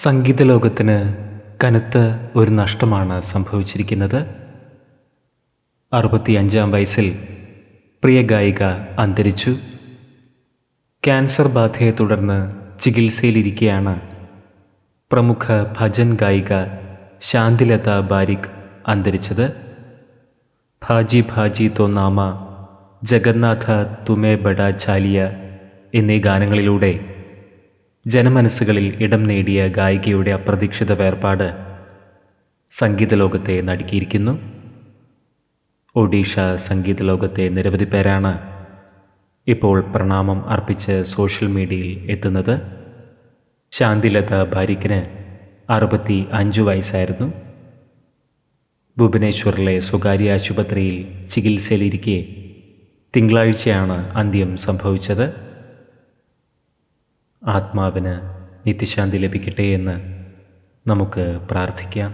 സംഗീത ലോകത്തിന് കനത്ത ഒരു നഷ്ടമാണ് സംഭവിച്ചിരിക്കുന്നത്. 65-ാം വയസ്സിൽ പ്രിയ ഗായിക അന്തരിച്ചു. ക്യാൻസർ ബാധയെ തുടർന്ന് ചികിത്സയിലിരിക്കെയാണ് പ്രമുഖ ഭജൻ ഗായിക ശാന്തിലത ബാരിക് അന്തരിച്ചത്. ഭാജി ഭാജി തോ നാമ, ജഗന്നാഥ തുമേ ബഡാ ചാലിയ എന്നീ ഗാനങ്ങളിലൂടെ ജനമനസ്സുകളിൽ ഇടം നേടിയ ഗായികയുടെ അപ്രതീക്ഷിത വേർപാട് സംഗീത ലോകത്തെ നടുക്കിയിരിക്കുന്നു. ഒഡീഷ സംഗീത ലോകത്തെ നിരവധി പേരാണ് ഇപ്പോൾ പ്രണാമം അർപ്പിച്ച് സോഷ്യൽ മീഡിയയിൽ എത്തുന്നത്. ശാന്തിലത ബാരിക്കിന് 65 വയസ്സായിരുന്നു. ഭുവനേശ്വറിലെ സ്വകാര്യ ആശുപത്രിയിൽ ചികിത്സയിലിരിക്കെ തിങ്കളാഴ്ചയാണ് അന്ത്യം സംഭവിച്ചത്. ആത്മാവിന് നിത്യശാന്തി ലഭിക്കട്ടെ എന്ന് നമുക്ക് പ്രാർത്ഥിക്കാം.